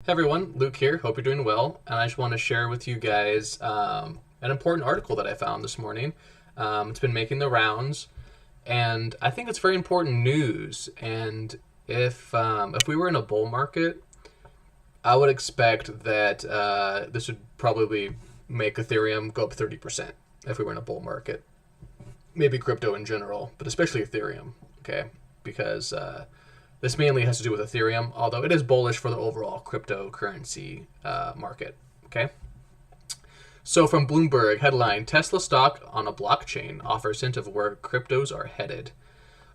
Hey everyone, Luke here. Hope you're doing well. And I just want to share with you guys an important article that I found this morning. It's been making the rounds, and I think it's very important news. And if we were in a bull market, I would expect that this would probably make Ethereum go up 30% if we were in a bull market. Maybe crypto in general, but especially Ethereum, okay? Because this mainly has to do with Ethereum, although it is bullish for the overall cryptocurrency market, okay? So from Bloomberg, headline, Tesla stock on a blockchain offers hint of where cryptos are headed.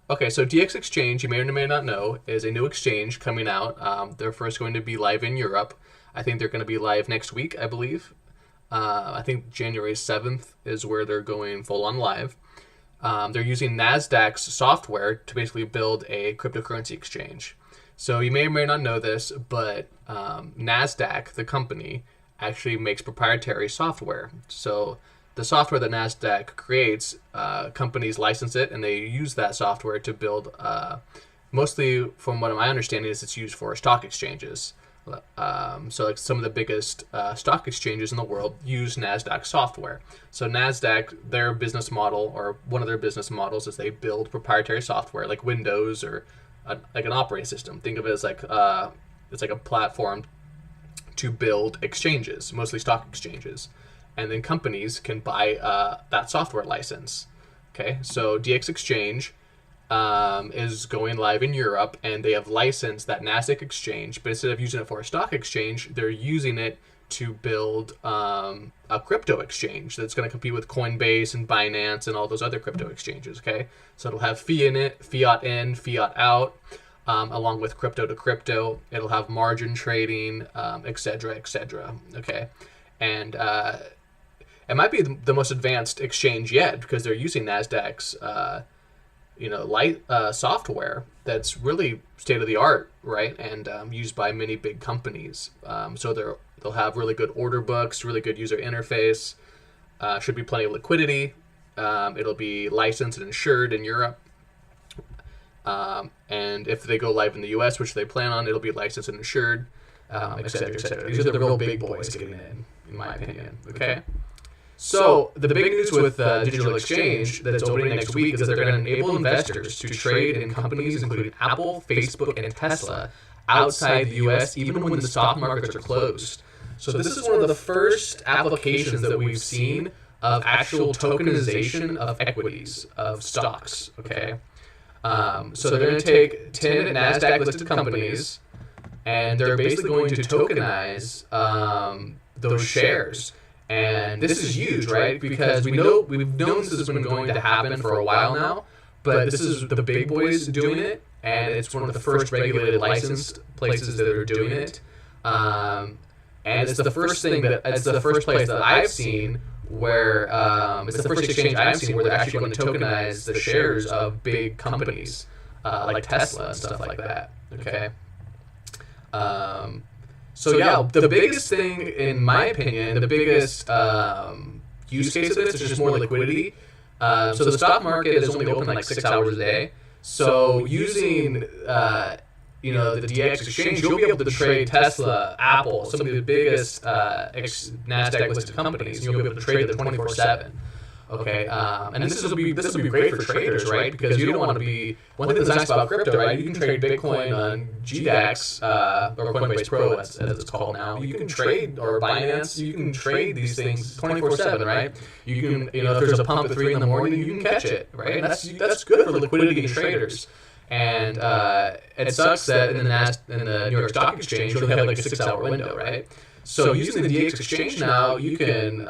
Okay, so DX Exchange, you may or may not know, is a new exchange coming out. They're first going to be live in Europe. I think they're going to be live next week, I believe. I think January 7th is where they're going full on live. They're using NASDAQ's software to basically build a cryptocurrency exchange. So you may or may not know this, but NASDAQ, the company, actually makes proprietary software. So the software that NASDAQ creates, companies license it, and they use that software to build, mostly from what my understanding is, it's used for stock exchanges. So like some of the biggest stock exchanges in the world use NASDAQ software. So NASDAQ, their business model, or one of their business models, is they build proprietary software like Windows or like an operating system. Think of it as like it's like a platform to build exchanges, mostly stock exchanges. And then companies can buy that software license. Okay, so DX Exchange is going live in Europe, and they have licensed that NASDAQ exchange, but instead of using it for a stock exchange, they're using it to build a crypto exchange that's going to compete with Coinbase and Binance and all those other crypto exchanges, okay? So it'll have fiat in, fiat out, along with crypto to crypto. It'll have margin trading, et cetera, okay? And it might be the most advanced exchange yet because they're using NASDAQ's light software that's really state of the art, right? And used by many big companies. So they'll have really good order books, really good user interface. Should be plenty of liquidity. It'll be licensed and insured in Europe. And if they go live in the U.S., which they plan on, it'll be licensed and insured, et cetera. These are the real big boys getting in my opinion. Okay. So the big news with Digital Exchange that's opening next week is that they're going to enable investors to trade in companies including Apple, Facebook, and Tesla outside the U.S. even when the stock markets are closed. So this is one of the first applications that we've seen of actual tokenization of equities, of stocks, okay? So they're going to take 10 NASDAQ-listed companies, and they're basically going to tokenize those shares. And this is huge, right? Because we've known this has been going to happen for a while now, but this is the big boys doing it, and it's one of the first regulated licensed places that are doing it. And it's the first place that I've seen where it's the first exchange I've seen where they're actually going to tokenize the shares of big companies like Tesla and stuff like that. Okay. So yeah, the biggest thing, in my opinion, the biggest use case of this is just more liquidity. So the stock market is only open like 6 hours a day. So using the DX exchange, you'll be able to trade Tesla, Apple, some of the biggest NASDAQ listed companies, and you'll be able to trade them 24/7. Okay, and this will be great for traders, right? Because you don't want to be, one thing that's nice about crypto, right? You can trade Bitcoin on GDAX or Coinbase Pro, as it's called now. You can trade, or Binance, you can trade these things 24/7, right? You can, if there's a pump at 3 in the morning, you can catch it, right? And that's good for liquidity and traders. And it sucks that in the New York Stock Exchange, you only have like a 6-hour window, right? So using the DX exchange now, you can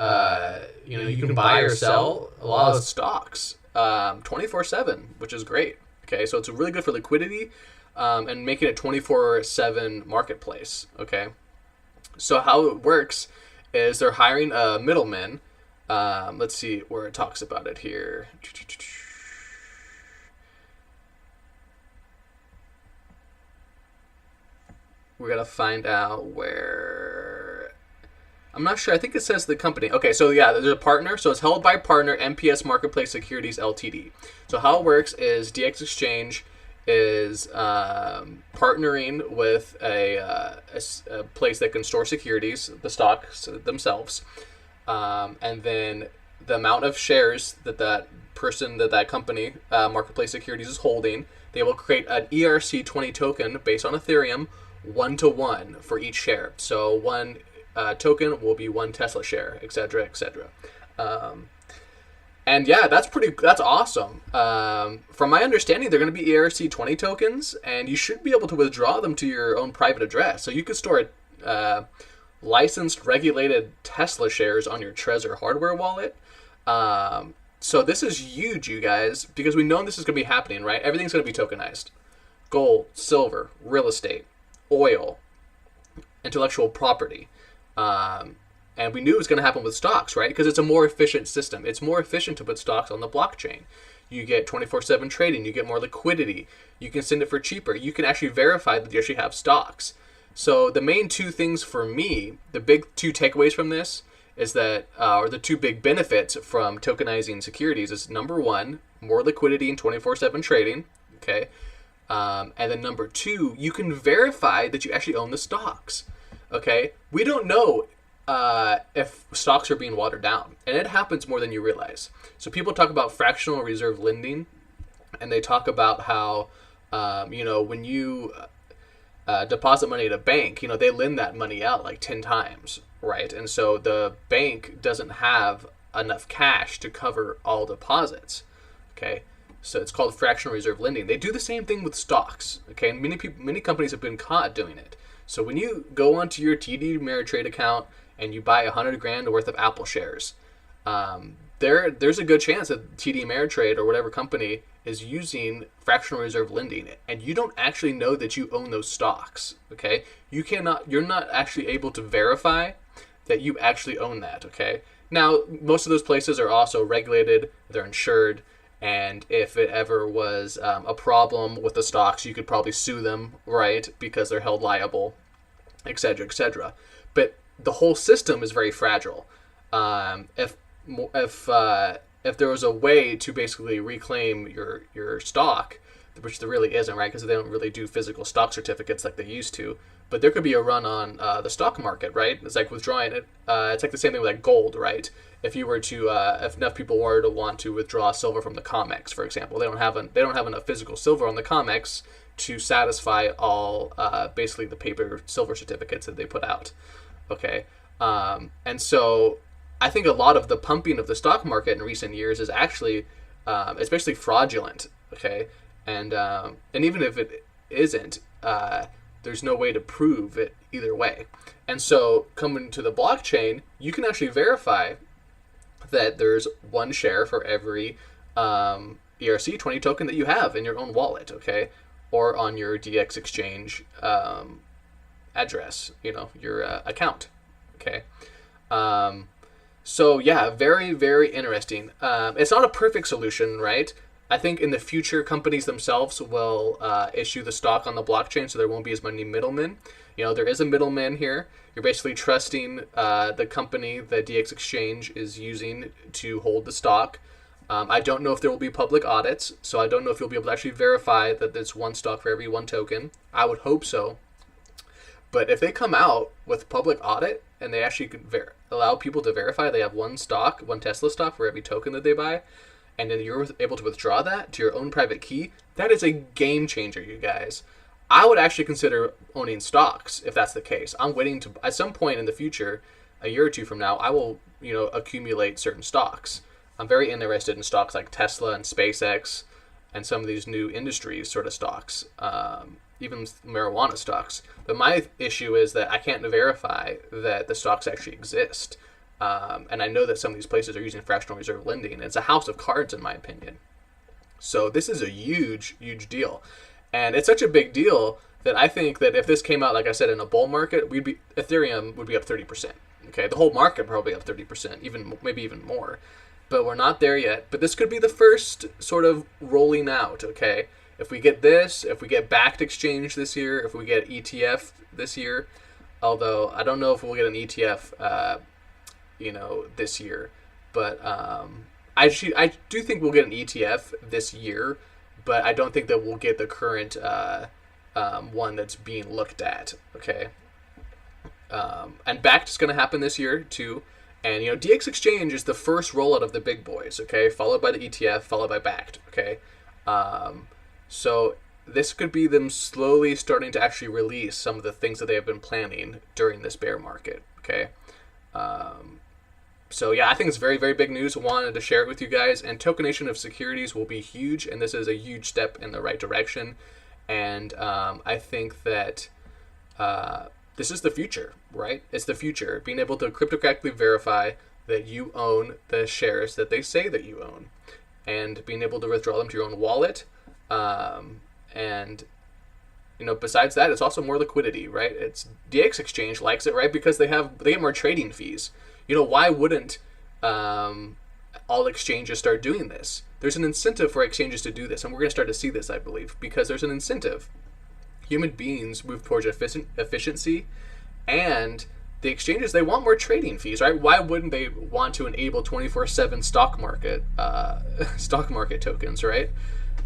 buy or sell a lot of stocks 24/7, which is great. Okay, so it's really good for liquidity and making it 24/7 marketplace. Okay, so how it works is they're hiring middlemen. Let's see where it talks about it here. We're gonna find out where. I'm not sure. I think it says the company. Okay, so yeah, there's a partner. So it's held by partner MPS Marketplace Securities Ltd. So how it works is DX Exchange is partnering with a place that can store securities, the stocks themselves, and then the amount of shares that company, Marketplace Securities, is holding, they will create an ERC20 token based on Ethereum, 1-to-1 for each share. So one token will be one Tesla share, etc., etc. And yeah, that's awesome. From my understanding, they're going to be ERC20 tokens, and you should be able to withdraw them to your own private address. So you could store licensed, regulated Tesla shares on your Trezor hardware wallet. So this is huge, you guys, because we know this is going to be happening, right? Everything's going to be tokenized. Gold, silver, real estate, oil, intellectual property. And we knew it was going to happen with stocks, right? Because it's a more efficient system. It's more efficient to put stocks on the blockchain. You get 24/7 trading. You get more liquidity. You can send it for cheaper. You can actually verify that you actually have stocks. So the main two things for me, the big two takeaways from this is that, or the two big benefits from tokenizing securities is, number one, more liquidity and 24/7 trading, okay? And then number two, you can verify that you actually own the stocks, okay? We don't know if stocks are being watered down, and it happens more than you realize. So people talk about fractional reserve lending, and they talk about how, when you deposit money at a bank, they lend that money out like 10 times, right? And so the bank doesn't have enough cash to cover all deposits, okay? So it's called fractional reserve lending. They do the same thing with stocks, okay? And many companies have been caught doing it. So when you go onto your TD Ameritrade account and you buy $100,000 worth of Apple shares, there's a good chance that TD Ameritrade or whatever company is using fractional reserve lending, and you don't actually know that you own those stocks, okay? You're not actually able to verify that you actually own that, okay? Now, most of those places are also regulated, they're insured, and if it ever was a problem with the stocks, you could probably sue them, right? Because they're held liable, etc., etc. But the whole system is very fragile. If there was a way to basically reclaim your stock, which there really isn't, right? Because they don't really do physical stock certificates like they used to. But there could be a run on the stock market, right? It's like withdrawing it. It's like the same thing with like gold, right? If you were to, if enough people were to want to withdraw silver from the COMEX, for example, they don't have enough physical silver on the COMEX to satisfy all basically the paper silver certificates that they put out. Okay, and so I think a lot of the pumping of the stock market in recent years is actually, especially fraudulent. Okay, and even if it isn't, there's no way to prove it either way. And so coming to the blockchain, you can actually verify that there's one share for every ERC20 token that you have in your own wallet, okay, or on your DX exchange address, your account, okay. So yeah, very, very interesting. It's not a perfect solution, right? I think in the future, companies themselves will issue the stock on the blockchain, so there won't be as many middlemen. There is a middleman here. You're basically trusting the company that DX Exchange is using to hold the stock. I don't know if there will be public audits, so I don't know if you'll be able to actually verify that there's one stock for every one token. I would hope so. But if they come out with public audit and they actually could allow people to verify they have one Tesla stock for every token that they buy, and then you're able to withdraw that to your own private key, that is a game changer, you guys. I would actually consider owning stocks if that's the case. I'm waiting to, at some point in the future, a year or two from now, I will, accumulate certain stocks. I'm very interested in stocks like Tesla and SpaceX and some of these new industries sort of stocks, even marijuana stocks. But my issue is that I can't verify that the stocks actually exist. And I know that some of these places are using fractional reserve lending. It's a house of cards, in my opinion. So this is a huge, huge deal. And it's such a big deal that I think that if this came out, like I said, in a bull market, Ethereum would be up 30%. Okay, the whole market probably up 30%, maybe even more. But we're not there yet. But this could be the first sort of rolling out, okay? If we get this, if we get backed exchange this year, if we get ETF this year, although I don't know if we'll get an ETF, this year. But I do think we'll get an ETF this year. but I don't think that we'll get the current one that's being looked at. Okay, and Backed is going to happen this year too. And DX Exchange is the first rollout of the big boys. Okay, followed by the ETF, followed by Backed. Okay, so this could be them slowly starting to actually release some of the things that they have been planning during this bear market. Okay. So yeah, I think it's very, very big news. Wanted to share it with you guys. And tokenization of securities will be huge, and this is a huge step in the right direction. And I think that this is the future, right? It's the future. Being able to cryptographically verify that you own the shares that they say that you own, and being able to withdraw them to your own wallet. And besides that, it's also more liquidity, right? It's DX Exchange likes it, right? Because they get more trading fees. Why wouldn't all exchanges start doing this? There's an incentive for exchanges to do this, and we're going to start to see this, I believe, because there's an incentive. Human beings move towards efficiency, and the exchanges, they want more trading fees, right? Why wouldn't they want to enable 24/7 stock market tokens, right?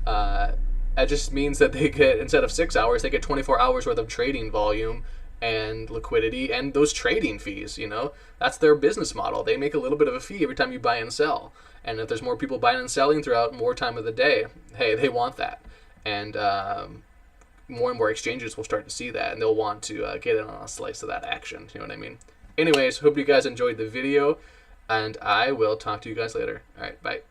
That just means that they get, instead of 6 hours, they get 24 hours worth of trading volume and liquidity and those trading fees. That's their business model. They make a little bit of a fee every time you buy and sell. And if there's more people buying and selling throughout more time of the day, hey, they want that. And more and more exchanges will start to see that, and they'll want to get in on a slice of that action. You know what I mean? Anyways, hope you guys enjoyed the video, and I will talk to you guys later. All right, bye.